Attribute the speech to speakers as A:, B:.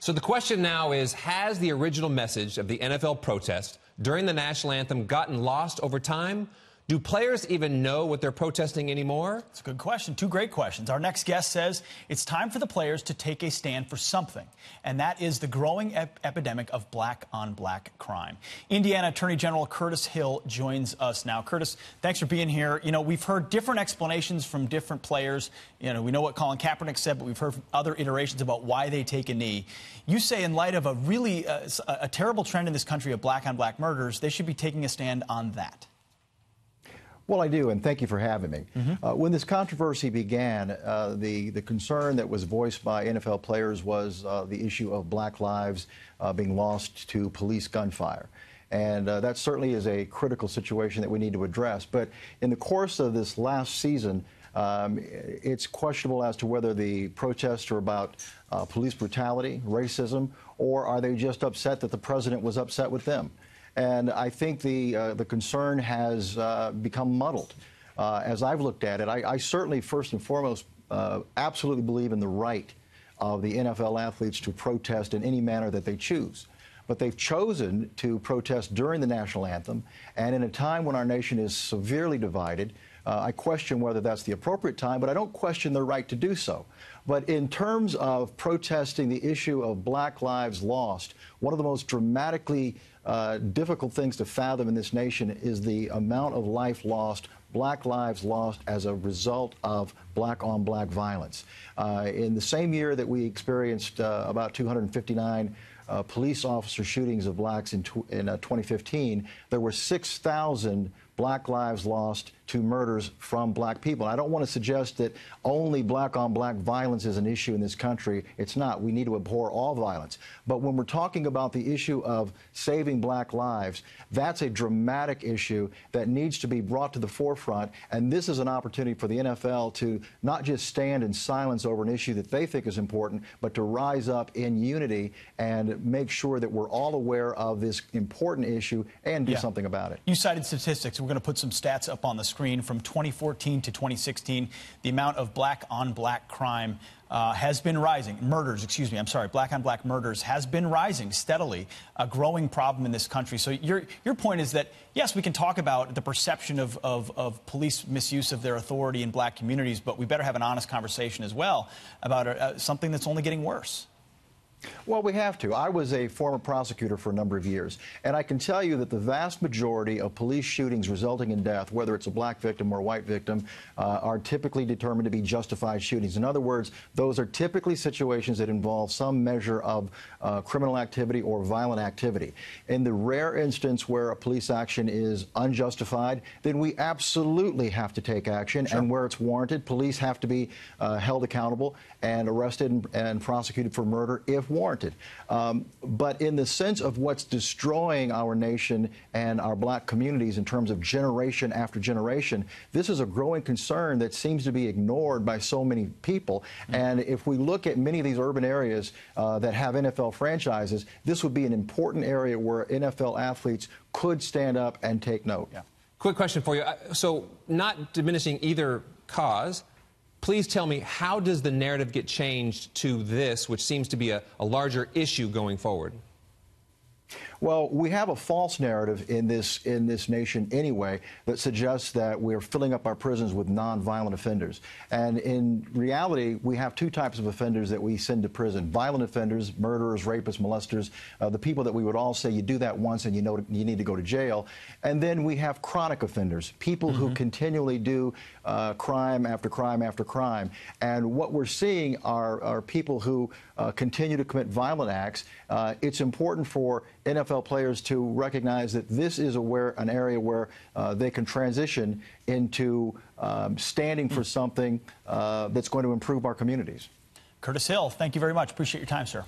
A: So the question now is, has the original message of the NFL protest during the national anthem gotten lost over time? Do players even know what they're protesting anymore?
B: It's a good question. Two great questions. Our next guest says it's time for the players to take a stand for something, and that is the growing epidemic of black-on-black crime. Indiana Attorney General Curtis Hill joins us now. Curtis, thanks for being here. You know, we've heard different explanations from different players. You know, we know what Colin Kaepernick said, but we've heard other iterations about why they take a knee. You say in light of a really a terrible trend in this country of black-on-black murders, they should be taking a stand on that.
C: Well, I do, and thank you for having me. When this controversy began, the concern that was voiced by NFL players was the issue of black lives being lost to police gunfire. And that certainly is a critical situation that we need to address. But in the course of this last season, it's questionable as to whether the protests are about police brutality, racism, or are they just upset that the president was upset with them? And I think the concern has become muddled. As I've looked at it, I certainly, first and foremost, absolutely believe in the right of the NFL athletes to protest in any manner that they choose. But they've chosen to protest during the national anthem, and in a time when our nation is severely divided, I question whether that's the appropriate time, but I don't question their right to do so. But in terms of protesting the issue of black lives lost, one of the most dramatically difficult things to fathom in this nation is the amount of life lost, black lives lost as a result of black-on-black violence. In the same year that we experienced about 259 police officer shootings of blacks in 2015, there were 6,000 black lives lost to murders from black people. I don't want to suggest that only black-on-black violence is an issue in this country. It's not. We need to abhor all violence. But when we're talking about the issue of saving black lives, that's a dramatic issue that needs to be brought to the forefront. And this is an opportunity for the NFL to not just stand in silence over an issue that they think is important, but to rise up in unity and make sure that we're all aware of this important issue and do something about it.
B: You cited statistics. We're going to put some stats up on the screen. From 2014 to 2016, the amount of black-on-black crime has been rising. Black-on-black murders has been rising steadily, a growing problem in this country. So your point is that, yes, we can talk about the perception of police misuse of their authority in black communities, but we better have an honest conversation as well about something that's only getting worse.
C: Well, we have to. I was a former prosecutor for a number of years, and I can tell you that the vast majority of police shootings resulting in death, whether it's a black victim or a white victim, are typically determined to be justified shootings. In other words, those are typically situations that involve some measure of criminal activity or violent activity. In the rare instance where a police action is unjustified, then we absolutely have to take action, and where it's warranted, police have to be held accountable and arrested and prosecuted for murder if warranted. But in the sense of what's destroying our nation and our black communities in terms of generation after generation, this is a growing concern that seems to be ignored by so many people. And if we look at many of these urban areas that have NFL franchises, this would be an important area where NFL athletes could stand up and take note.
A: Quick question for you. So, not diminishing either cause, please tell me, how does the narrative get changed to this, which seems to be a larger issue going forward?
C: Well, we have a false narrative in this nation anyway that suggests that we're filling up our prisons with nonviolent offenders. And in reality, we have two types of offenders that we send to prison: violent offenders, murderers, rapists, molesters, the people that we would all say you do that once and you know you need to go to jail. And then we have chronic offenders, people who continually do crime after crime after crime. And what we're seeing are people who continue to commit violent acts. It's important for NFL players to recognize that this is an area where they can transition into standing for something that's going to improve our communities.
B: Curtis Hill, thank you very much. Appreciate your time, sir.